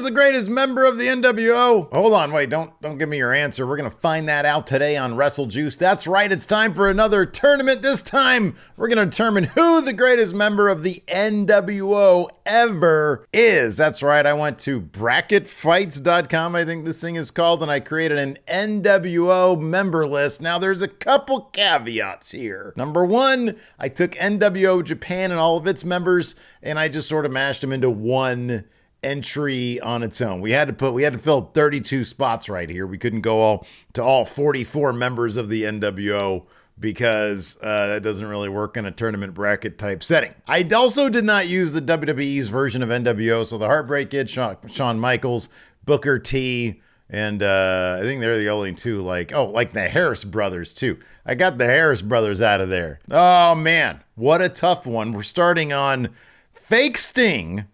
the greatest member of the NWO? Hold on, wait, don't give me your answer. We're going to find that out today on WrestleJuice. That's right, it's time for another tournament. This time, we're going to determine who the greatest member of the NWO ever is. That's right, I went to bracketfights.com, I think this thing is called, and I created an NWO member list. Now, there's a couple caveats here. Number one, I took NWO Japan and all of its members, and I just sort of mashed them into one entry on its own. We had to fill 32 spots right here. We couldn't go to all 44 members of the NWO because that doesn't really work in a tournament bracket type setting. I also did not use the WWE's version of NWO, so the Heartbreak Kid, Shawn Michaels, Booker T, and I think they're the only two, like the Harris brothers too. I got the Harris brothers out of there. Oh man, what a tough one. We're starting on Fake Sting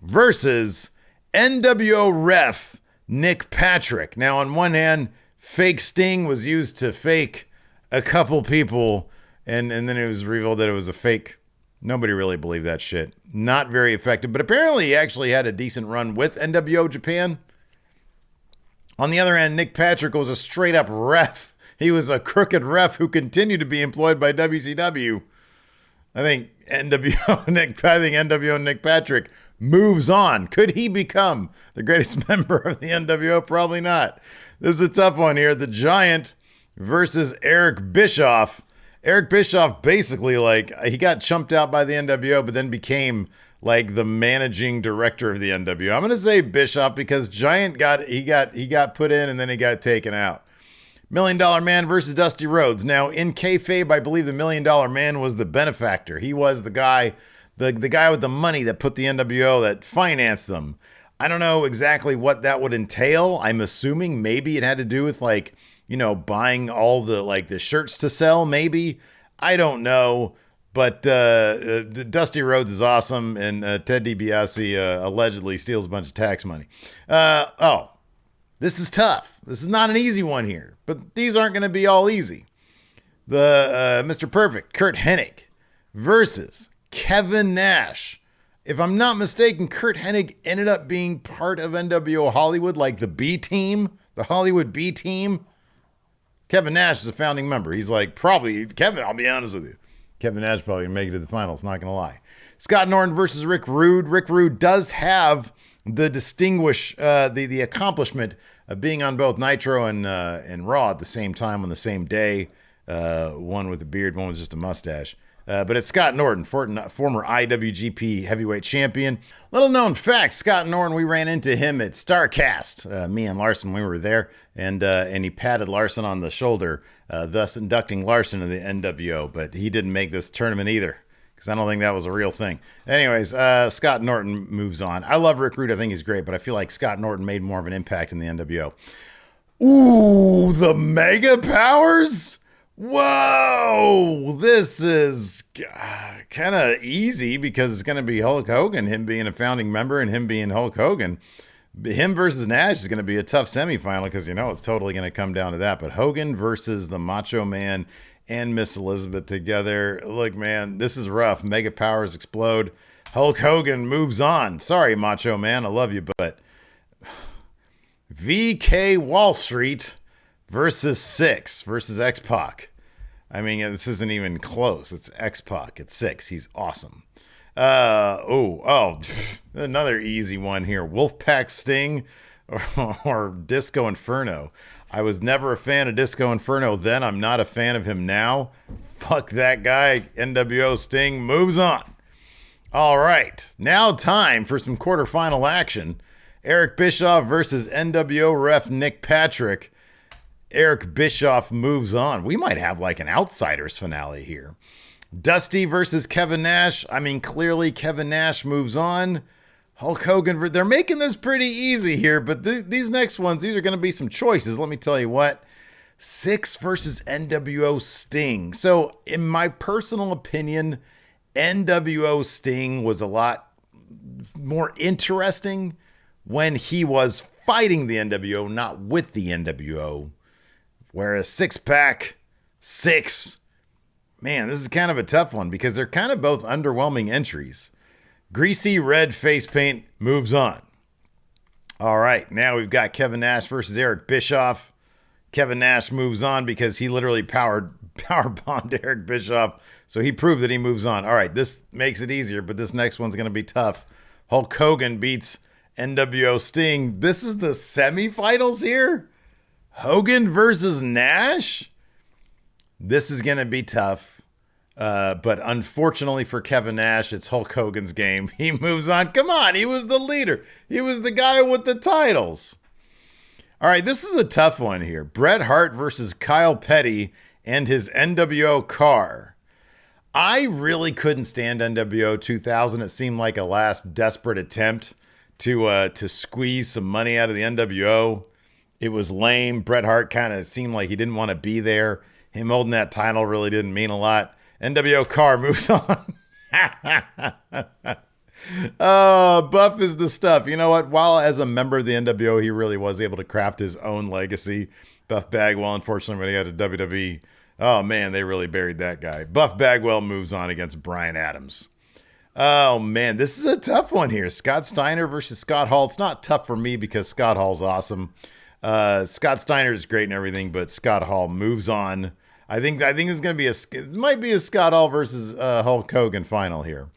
versus NWO ref Nick Patrick. Now, on one hand, Fake Sting was used to fake a couple people, and then it was revealed that it was a fake. Nobody really believed that shit. Not very effective, but apparently he actually had a decent run with NWO Japan. On the other hand, Nick Patrick was a straight up ref. He was a crooked ref who continued to be employed by WCW. I think NWO Nick Patrick moves on. Could he become the greatest member of the NWO? Probably not. This is a tough one here. The Giant versus Eric Bischoff. Eric Bischoff basically, he got chumped out by the NWO, but then became like the managing director of the NWO. I'm going to say Bischoff because Giant got put in and then he got taken out. $1 Million Man versus Dusty Rhodes. Now, in kayfabe, I believe the $1 Million Man was the benefactor. He was the guy, the guy with the money that put the NWO, that financed them. I don't know exactly what that would entail. I'm assuming maybe it had to do with buying all the shirts to sell, maybe. I don't know. But Dusty Rhodes is awesome, and Ted DiBiase allegedly steals a bunch of tax money. This is tough. This is not an easy one here, but these aren't going to be all easy. The Mr. Perfect, Kurt Hennig, versus Kevin Nash. If I'm not mistaken, Kurt Hennig ended up being part of NWO Hollywood, like the B team, the Hollywood B team. Kevin Nash is a founding member. He's Kevin, I'll be honest with you. Kevin Nash probably make it to the finals, not going to lie. Scott Norton versus Rick Rude. Rick Rude does have the the accomplishment of being on both Nitro and Raw at the same time on the same day. One with a beard, one with just a mustache. But it's Scott Norton, former IWGP heavyweight champion. Little known fact, Scott Norton, we ran into him at StarCast. Me and Larson, we were there, and he patted Larson on the shoulder, thus inducting Larson in the NWO. But he didn't make this tournament either, because I don't think that was a real thing. Anyways, Scott Norton moves on. I love Rick Rude. I think he's great, but I feel like Scott Norton made more of an impact in the NWO. Ooh, the Mega Powers? Whoa, this is kind of easy because it's going to be Hulk Hogan, him being a founding member and him being Hulk Hogan. Him versus Nash is going to be a tough semifinal because, it's totally going to come down to that. But Hogan versus the Macho Man and Miss Elizabeth together. Look, man, this is rough. Mega Powers explode. Hulk Hogan moves on. Sorry, Macho Man. I love you, but VK Wall Street versus Six versus X-Pac. I mean, this isn't even close. It's X-Pac. It's Six. He's awesome. Another easy one here. Wolfpack Sting or Disco Inferno. I was never a fan of Disco Inferno then. I'm not a fan of him now. Fuck that guy. NWO Sting moves on. All right. Now time for some quarterfinal action. Eric Bischoff versus NWO ref Nick Patrick. Eric Bischoff moves on. We might have an outsiders finale here. Dusty versus Kevin Nash. I mean, clearly Kevin Nash moves on. Hulk Hogan, they're making this pretty easy here, but these next ones, these are going to be some choices. Let me tell you what. Six versus NWO Sting. So in my personal opinion, NWO Sting was a lot more interesting when he was fighting the NWO, not with the NWO. Whereas Six-Pack, Six, man, this is kind of a tough one because they're kind of both underwhelming entries. Greasy red face paint moves on. All right, now we've got Kevin Nash versus Eric Bischoff. Kevin Nash moves on because he literally power bombed Eric Bischoff, so he proved that he moves on. All right, this makes it easier, but this next one's going to be tough. Hulk Hogan beats NWO Sting. This is the semifinals here? Hogan versus Nash? This is going to be tough. But unfortunately for Kevin Nash, it's Hulk Hogan's game. He moves on. Come on, he was the leader. He was the guy with the titles. All right, this is a tough one here. Bret Hart versus Kyle Petty and his NWO car. I really couldn't stand NWO 2000. It seemed like a last desperate attempt to squeeze some money out of the NWO. It was lame. Bret Hart kind of seemed like he didn't want to be there. Him holding that title really didn't mean a lot. NWO car moves on. Oh, Buff is the stuff. You know what? While as a member of the NWO, he really was able to craft his own legacy. Buff Bagwell, unfortunately, when he got to WWE, oh man, they really buried that guy. Buff Bagwell moves on against Bryan Adams. Oh man, this is a tough one here. Scott Steiner versus Scott Hall. It's not tough for me because Scott Hall's awesome. Scott Steiner is great and everything, but Scott Hall moves on. I think it's going to be it might be a Scott Hall versus Hulk Hogan final here.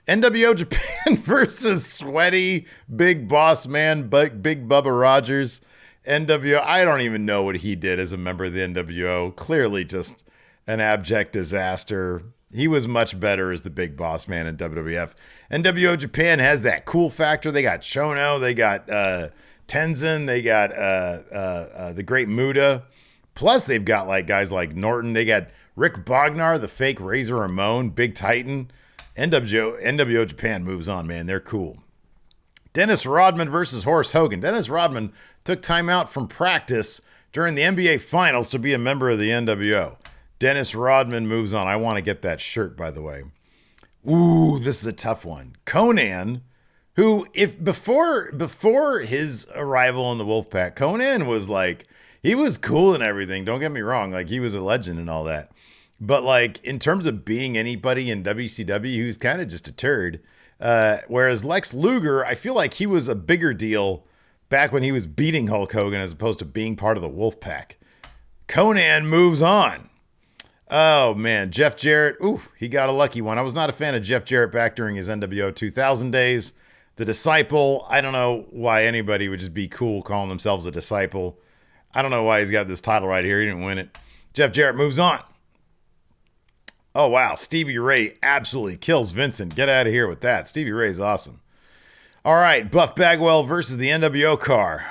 NWO Japan versus sweaty big boss man, big Bubba Rogers. NWO, I don't even know what he did as a member of the NWO. Clearly just an abject disaster. He was much better as the big boss man in WWF. NWO Japan has that cool factor. They got Chono, they got Tenzin, they got the Great Muda. Plus, they've got like guys like Norton. They got Rick Bognar, the fake Razor Ramon, Big Titan. NWO Japan moves on, man. They're cool. Dennis Rodman versus Horace Hogan. Dennis Rodman took time out from practice during the NBA Finals to be a member of the NWO. Dennis Rodman moves on. I want to get that shirt, by the way. Ooh, this is a tough one. Conan, who, if before his arrival in the Wolfpack, Conan was like, he was cool and everything. Don't get me wrong. Like, he was a legend and all that. But, like, in terms of being anybody in WCW, he was kind of just a turd. Whereas Lex Luger, I feel like he was a bigger deal back when he was beating Hulk Hogan as opposed to being part of the Wolfpack. Conan moves on. Oh, man. Jeff Jarrett. Ooh, he got a lucky one. I was not a fan of Jeff Jarrett back during his NWO 2000 days. The Disciple. I don't know why anybody would just be cool calling themselves a Disciple. I don't know why he's got this title right here. He didn't win it. Jeff Jarrett moves on. Oh, wow. Stevie Ray absolutely kills Vincent. Get out of here with that. Stevie Ray's awesome. All right. Buff Bagwell versus the NWO car.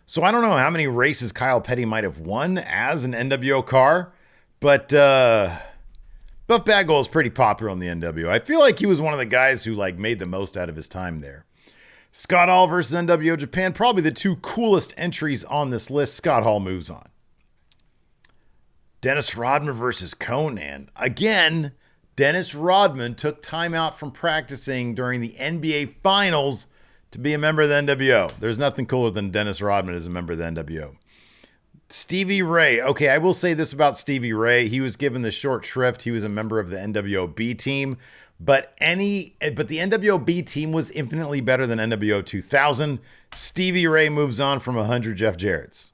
So I don't know how many races Kyle Petty might have won as an NWO car, but Buff Bagwell is pretty popular on the NWO. I feel like he was one of the guys who like made the most out of his time there. Scott Hall versus NWO Japan. Probably the two coolest entries on this list. Scott Hall moves on. Dennis Rodman versus Conan. Again, Dennis Rodman took time out from practicing during the NBA Finals to be a member of the NWO. There's nothing cooler than Dennis Rodman as a member of the NWO. Stevie Ray. Okay, I will say this about Stevie Ray. He was given the short shrift. He was a member of the NWO B team. But the NWO B team was infinitely better than NWO 2000. Stevie Ray moves on from 100 Jeff Jarrett's.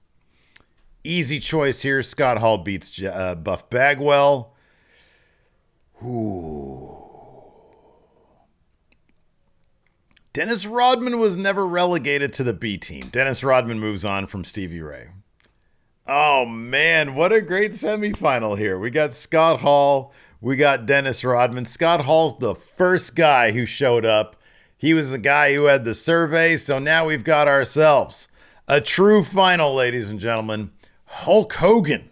Easy choice here. Scott Hall beats Buff Bagwell. Ooh. Dennis Rodman was never relegated to the B team. Dennis Rodman moves on from Stevie Ray. Oh, man. What a great semifinal here. We got Scott Hall. We got Dennis Rodman. Scott Hall's the first guy who showed up. He was the guy who had the survey. So now we've got ourselves a true final, ladies and gentlemen. Hulk Hogan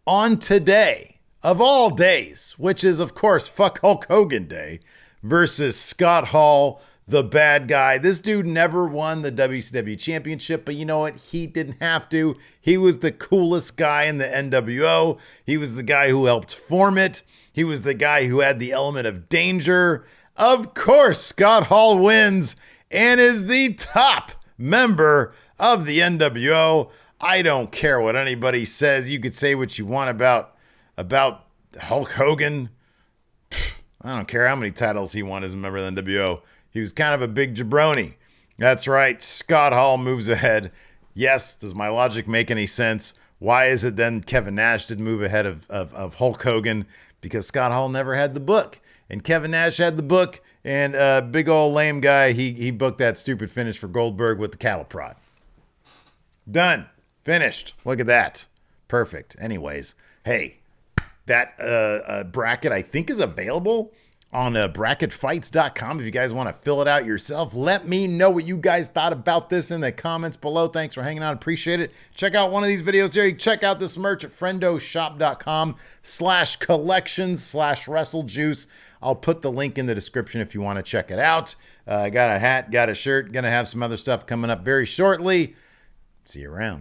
on today, of all days, which is, of course, Fuck Hulk Hogan Day, versus Scott Hall, the bad guy. This dude never won the WCW championship, but you know what? He didn't have to. He was the coolest guy in the NWO. He was the guy who helped form it. He was the guy who had the element of danger. Of course, Scott Hall wins and is the top member of the NWO. I don't care what anybody says. You could say what you want about Hulk Hogan. I don't care how many titles he won as a member of the NWO. He was kind of a big jabroni. That's right. Scott Hall moves ahead. Yes, does my logic make any sense? Why is it then Kevin Nash didn't move ahead of Hulk Hogan? Because Scott Hall never had the book. And Kevin Nash had the book. And big old lame guy, he booked that stupid finish for Goldberg with the cattle prod. Done. Finished. Look at that. Perfect. Anyways, hey, that bracket I think is available on bracketfights.com. If you guys want to fill it out yourself, let me know what you guys thought about this in the comments below. Thanks for hanging out. Appreciate it. Check out one of these videos here. You can check out this merch at friendoshop.com/collections/WrestleJuice. I'll put the link in the description if you want to check it out. Got a hat, got a shirt. Gonna have some other stuff coming up very shortly. See you around.